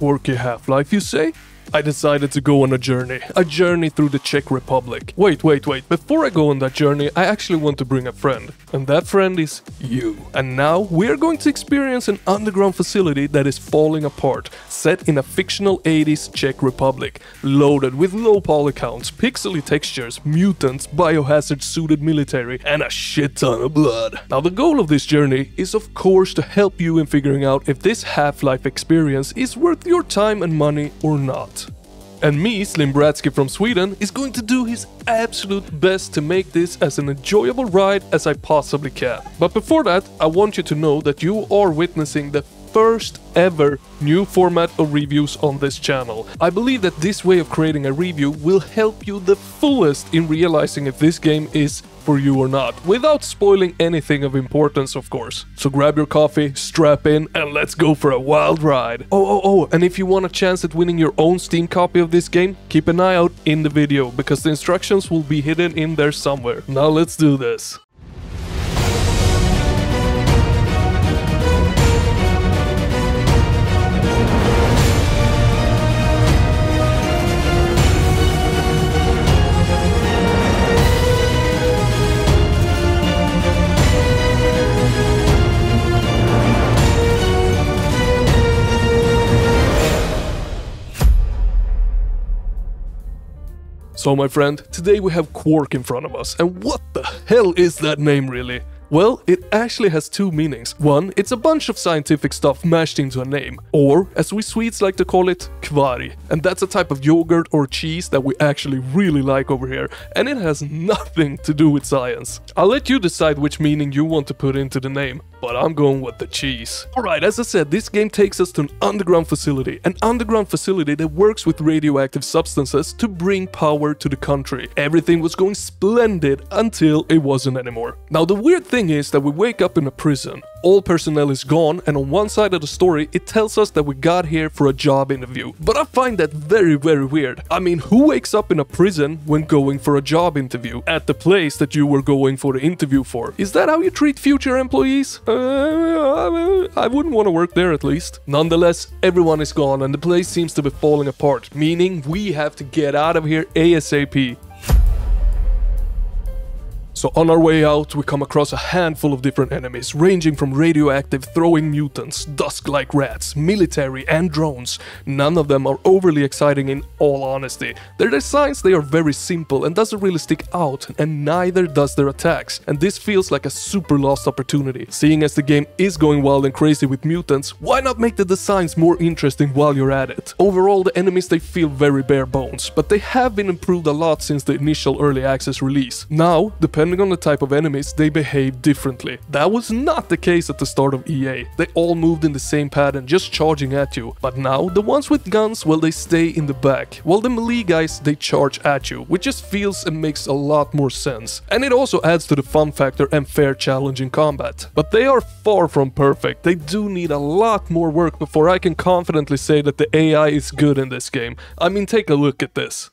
quirky Half-Life, you say? I decided to go on a journey through the Czech Republic. Wait, before I go on that journey, I actually want to bring a friend. And that friend is you. And now we are going to experience an underground facility that is falling apart, set in a fictional 80s Czech Republic, loaded with low poly counts, pixely textures, mutants, biohazard suited military, and a shit ton of blood. Now the goal of this journey is of course to help you in figuring out if this Half-Life experience is worth your time and money or not. And me, Slim Bratsky from Sweden, is going to do his absolute best to make this as an enjoyable ride as I possibly can. But before that, I want you to know that you are witnessing the first ever new format of reviews on this channel. I believe that this way of creating a review will help you the fullest in realizing if this game is for you or not, without spoiling anything of importance, of course. So grab your coffee, strap in, and let's go for a wild ride. Oh, and if you want a chance at winning your own Steam copy of this game, keep an eye out in the video, because the instructions will be hidden in there somewhere. Now let's do this. So my friend, today we have Kvark in front of us, and what the hell is that name really? Well, it actually has two meanings. One, it's a bunch of scientific stuff mashed into a name, or as we Swedes like to call it, Kvark. And that's a type of yogurt or cheese that we actually really like over here, and it has nothing to do with science. I'll let you decide which meaning you want to put into the name, but I'm going with the cheese. Alright, as I said, this game takes us to an underground facility that works with radioactive substances to bring power to the country. Everything was going splendid until it wasn't anymore. Now the weird thing is that we wake up in a prison. All personnel is gone, and on one side of the story it tells us that we got here for a job interview. But I find that very weird. I mean, who wakes up in a prison when going for a job interview? At the place that you were going for the interview for. Is that how you treat future employees? I wouldn't want to work there at least. Nonetheless, everyone is gone and the place seems to be falling apart, meaning we have to get out of here ASAP. So on our way out, we come across a handful of different enemies, ranging from radioactive throwing mutants, dusk-like rats, military and drones. None of them are overly exciting in all honesty. Their designs, they are very simple and doesn't really stick out, and neither does their attacks. And this feels like a super lost opportunity. Seeing as the game is going wild and crazy with mutants, why not make the designs more interesting while you're at it? Overall, the enemies, they feel very bare bones, but they have been improved a lot since the initial early access release. Now, depending on the type of enemies, they behave differently. That was not the case at the start of EA. They all moved in the same pattern, just charging at you. But now, the ones with guns, well, they stay in the back, while the melee guys, they charge at you, which just feels and makes a lot more sense. And it also adds to the fun factor and fair challenge in combat. But they are far from perfect. They do need a lot more work before I can confidently say that the AI is good in this game. I mean, take a look at this.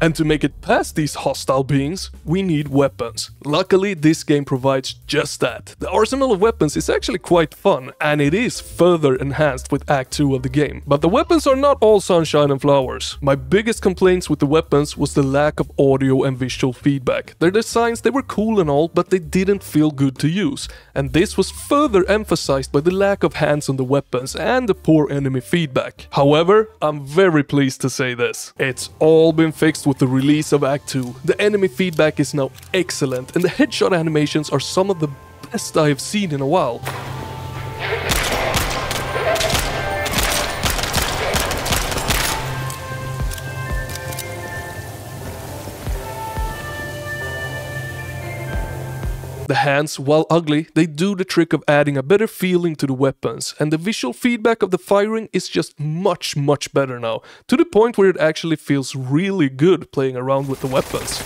And to make it past these hostile beings, we need weapons. Luckily, this game provides just that. The arsenal of weapons is actually quite fun, and it is further enhanced with Act 2 of the game. But the weapons are not all sunshine and flowers. My biggest complaints with the weapons was the lack of audio and visual feedback. Their designs, they were cool and all, but they didn't feel good to use. And this was further emphasized by the lack of hands on the weapons and the poor enemy feedback. However, I'm very pleased to say this. It's all been fixed with the release of Act 2. The enemy feedback is now excellent, and the headshot animations are some of the best I have seen in a while. The hands, while ugly, they do the trick of adding a better feeling to the weapons, and the visual feedback of the firing is just much better now, to the point where it actually feels really good playing around with the weapons.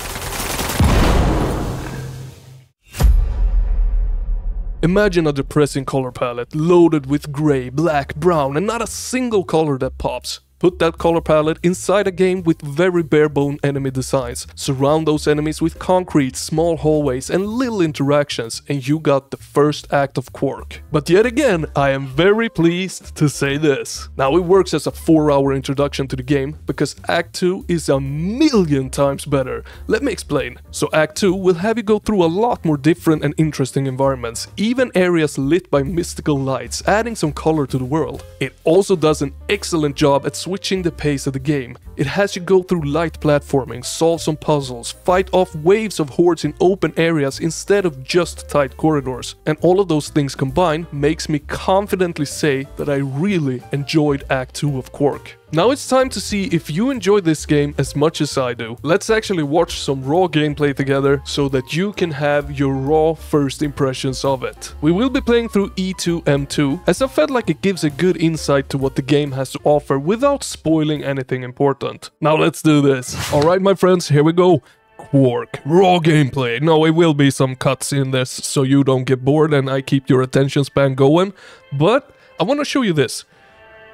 Imagine a depressing color palette loaded with grey, black, brown, and not a single color that pops. Put that color palette inside a game with very bare-bone enemy designs. Surround those enemies with concrete, small hallways and little interactions, and you got the first act of Kvark. But yet again, I am very pleased to say this. Now it works as a 4-hour introduction to the game, because Act 2 is a million times better. Let me explain. So Act 2 will have you go through a lot more different and interesting environments, even areas lit by mystical lights, adding some color to the world. It also does an excellent job at switching the pace of the game. It has you go through light platforming, solve some puzzles, fight off waves of hordes in open areas instead of just tight corridors. And all of those things combined makes me confidently say that I really enjoyed Act 2 of Kvark. Now it's time to see if you enjoy this game as much as I do. Let's actually watch some raw gameplay together so that you can have your raw first impressions of it. We will be playing through E2M2, as I felt like it gives a good insight to what the game has to offer without spoiling anything important. Now let's do this. Alright my friends, here we go. Kvark. Raw gameplay. No, it will be some cuts in this so you don't get bored and I keep your attention span going. But I want to show you this.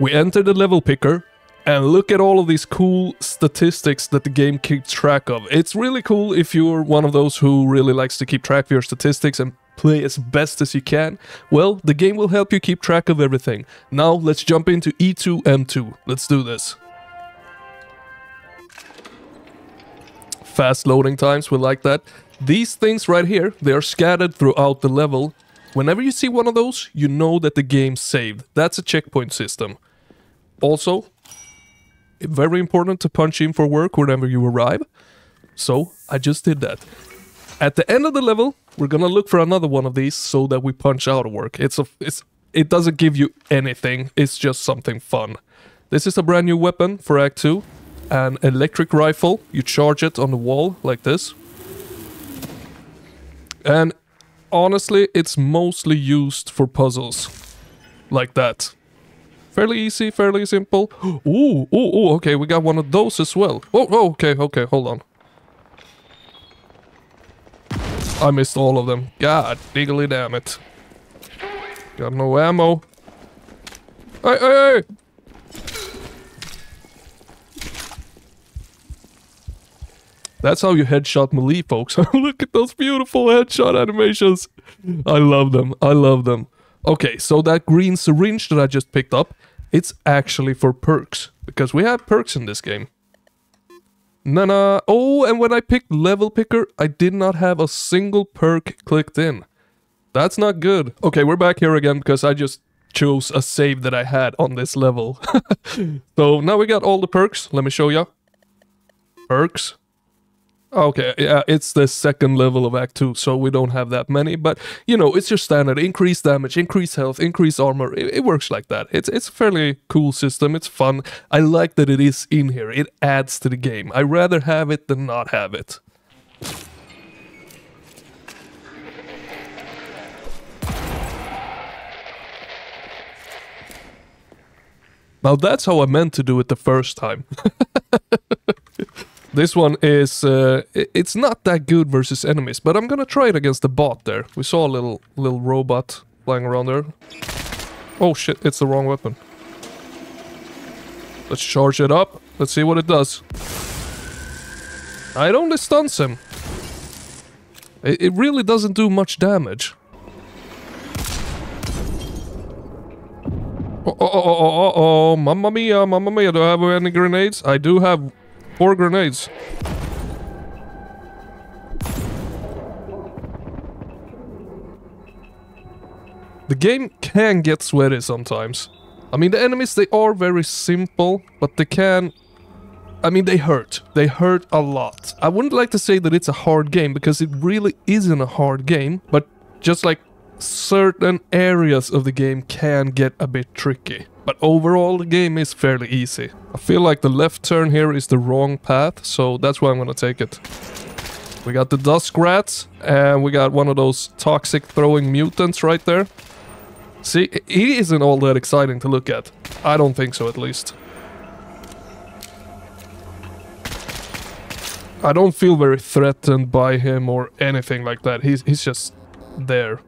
We enter the level picker. And look at all of these cool statistics that the game keeps track of. It's really cool if you're one of those who really likes to keep track of your statistics and play as best as you can. Well, the game will help you keep track of everything. Now let's jump into E2M2. Let's do this. Fast loading times, we like that. These things right here, they are scattered throughout the level. Whenever you see one of those, you know that the game's saved. That's a checkpoint system. Also, very important to punch in for work whenever you arrive. So I just did that. At the end of the level, we're gonna look for another one of these so that we punch out of work. It doesn't give you anything. It's just something fun. This is a brand new weapon for Act 2. An electric rifle. You charge it on the wall like this. And honestly, it's mostly used for puzzles. Like that. Fairly easy, fairly simple. Ooh, okay, we got one of those as well. Okay, hold on. I missed all of them. God diggly damn it. Got no ammo. Hey! That's how you headshot melee, folks. Look at those beautiful headshot animations. I love them. Okay, so that green syringe that I just picked up, it's actually for perks, because we have perks in this game. Oh, and when I picked level picker, I did not have a single perk clicked in. That's not good. Okay, we're back here again, because I just chose a save that I had on this level. So now we got all the perks. Let me show you. Perks. Okay, yeah, it's the second level of Act 2, so we don't have that many, but, you know, it's your standard. Increase damage, increase health, increase armor. It works like that. It's a fairly cool system. It's fun. I like that it is in here. It adds to the game. I'd rather have it than not have it. Now that's how I meant to do it the first time. This one is, it's not that good versus enemies, but I'm gonna try it against the bot there. We saw a little robot flying around there. Oh shit, it's the wrong weapon. Let's charge it up. Let's see what it does. It only stuns him. It really doesn't do much damage. Oh, mamma mia, do I have any grenades? I do have 4 grenades. The game can get sweaty sometimes. I mean, the enemies, they are very simple, but they can... I mean, they hurt. They hurt a lot. I wouldn't like to say that it's a hard game, because it really isn't a hard game, but just like certain areas of the game can get a bit tricky. But overall, the game is fairly easy. I feel like the left turn here is the wrong path, so that's why I'm gonna take it. We got the dusk rats, and we got one of those toxic throwing mutants right there. See, he isn't all that exciting to look at. I don't think so, at least. I don't feel very threatened by him or anything like that. He's just there.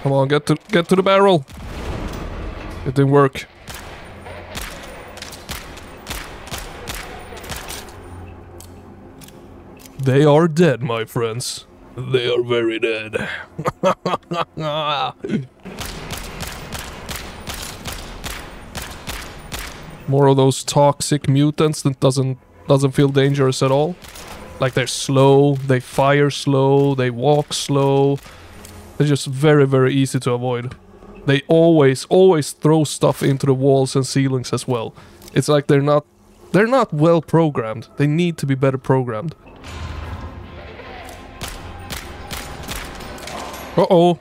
Come on, get to the barrel. It didn't work. They are dead, my friends. They are very dead. More of those toxic mutants that doesn't feel dangerous at all. Like they're slow, they fire slow, they walk slow. They're just very, very easy to avoid. They always throw stuff into the walls and ceilings as well. It's like they're not well programmed. They need to be better programmed. Uh-oh.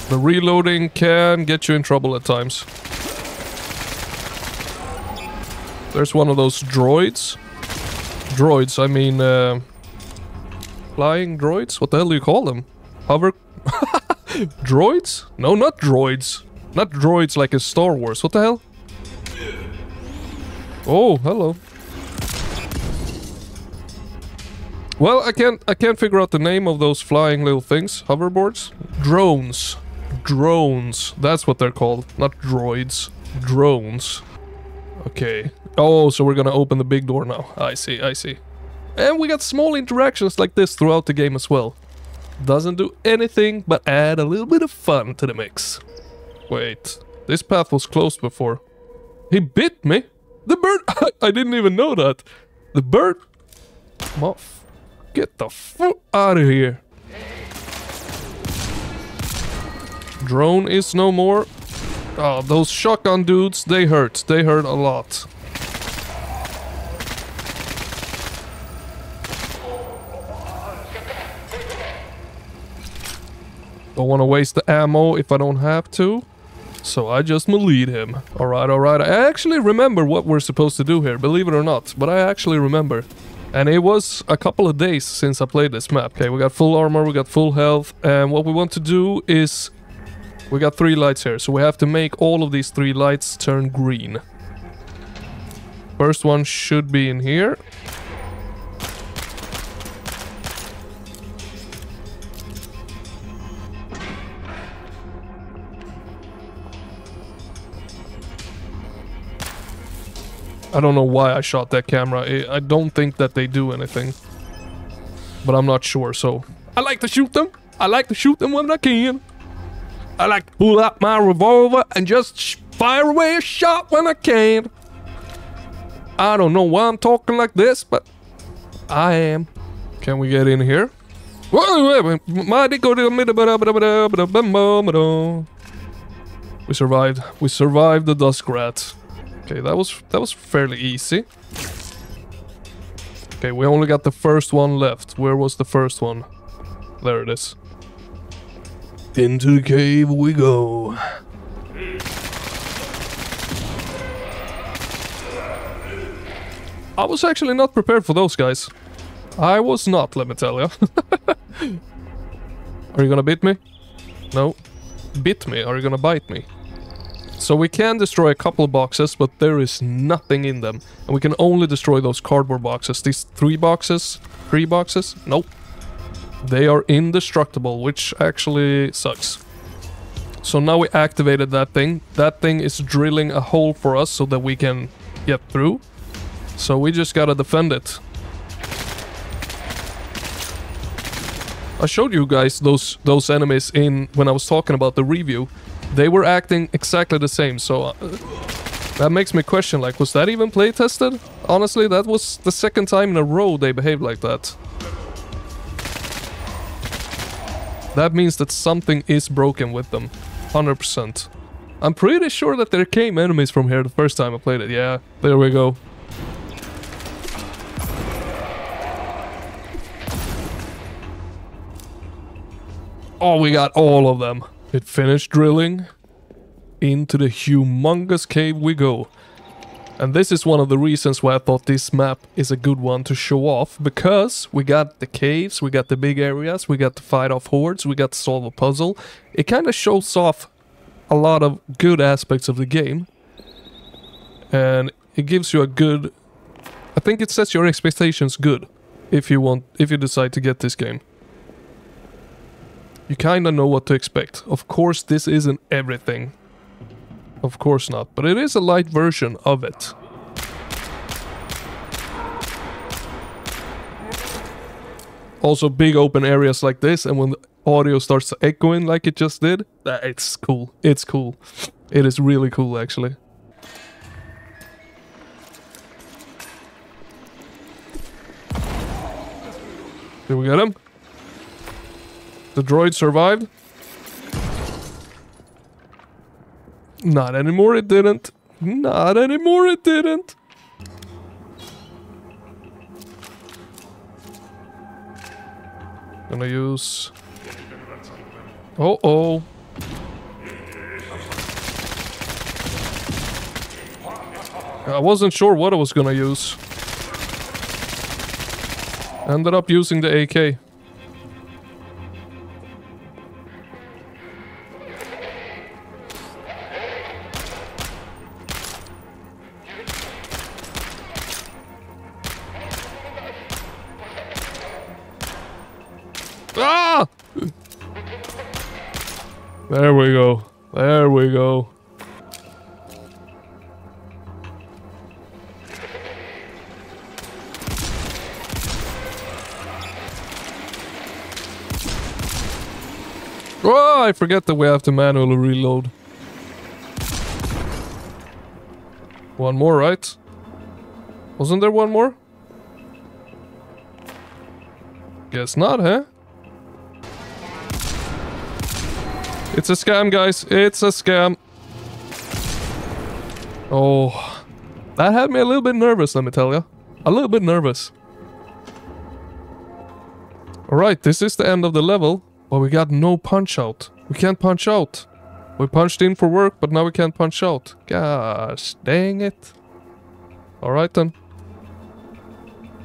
The reloading can get you in trouble at times. There's one of those droids. Droids, I mean, flying droids? What the hell do you call them? Hover... Droids? No, not droids. Not droids like in Star Wars. What the hell? Oh, hello. Well, I can't figure out the name of those flying little things. Hoverboards? Drones. Drones. That's what they're called. Not droids. Drones. Okay. Oh, so we're gonna open the big door now. I see, I see. And we got small interactions like this throughout the game as well. Doesn't do anything but add a little bit of fun to the mix. Wait. This path was closed before. He bit me? The bird... I didn't even know that. The bird... Muff. Get the fuck out of here. Drone is no more. Oh, those shotgun dudes, they hurt. They hurt a lot. Don't want to waste the ammo if I don't have to. So I just meleeed him. Alright, alright. I actually remember what we're supposed to do here, believe it or not. But I actually remember. And it was a couple of days since I played this map. Okay, we got full armor, we got full health. And what we want to do is... We got 3 lights here, so we have to make all of these 3 lights turn green. First one should be in here. I don't know why I shot that camera. I don't think that they do anything. But I'm not sure, so... I like to shoot them. I like to shoot them when I can. I like to pull out my revolver and just fire away a shot when I can. I don't know why I'm talking like this, but I am. Can we get in here? We survived. We survived the dusk rat. Okay, that was fairly easy. Okay, we only got the first one left. Where was the first one? There it is. Into the cave we go. I was actually not prepared for those guys. I was not, let me tell you. Are you gonna bite me? No. Bit me? Are you gonna bite me? So we can destroy a couple of boxes, but there is nothing in them. And we can only destroy those cardboard boxes. These 3 boxes? 3 boxes? Nope. They are indestructible, which actually sucks. So now we activated that thing. That thing is drilling a hole for us so that we can get through. So we just gotta defend it. I showed you guys those enemies in when I was talking about the review. They were acting exactly the same, so that makes me question, like, was that even play tested? Honestly, that was the second time in a row they behaved like that. That means that something is broken with them. 100%. I'm pretty sure that there came enemies from here the first time I played it. Yeah, there we go. Oh, we got all of them. It finished drilling. Into the humongous cave we go. And this is one of the reasons why I thought this map is a good one to show off, because we got the caves, we got the big areas, we got to fight off hordes, we got to solve a puzzle. It kind of shows off a lot of good aspects of the game. And it gives you a good... I think it sets your expectations good if you decide to get this game. You kind of know what to expect. Of course, this isn't everything. Of course not, but it is a light version of it. Also, big open areas like this, and when the audio starts echoing like it just did, it's cool. It's cool. It is really cool, actually. Did we get him? The droid survived. Not anymore, it didn't. Not anymore, it didn't. Gonna use... Uh-oh. I wasn't sure what I was gonna use. Ended up using the AK. Ah! There we go. There we go. Oh, I forget that we have to manually reload. One more, right? Wasn't there one more? Guess not, huh? It's a scam, guys. It's a scam. Oh, that had me a little bit nervous, let me tell you. A little bit nervous. Alright, this is the end of the level. But we got no punch out. We can't punch out. We punched in for work, but now we can't punch out. Gosh, dang it. Alright then.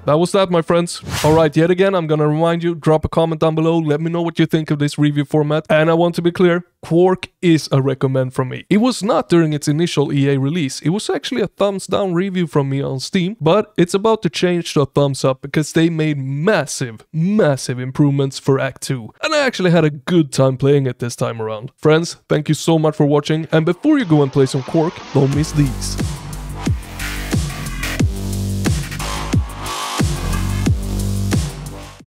That was that, my friends. Alright, yet again, I'm gonna remind you, drop a comment down below, let me know what you think of this review format. And I want to be clear, Kvark is a recommend from me. It was not during its initial EA release, it was actually a thumbs down review from me on Steam, but it's about to change to a thumbs up because they made massive, massive improvements for Act 2. And I actually had a good time playing it this time around. Friends, thank you so much for watching, and before you go and play some Kvark, don't miss these.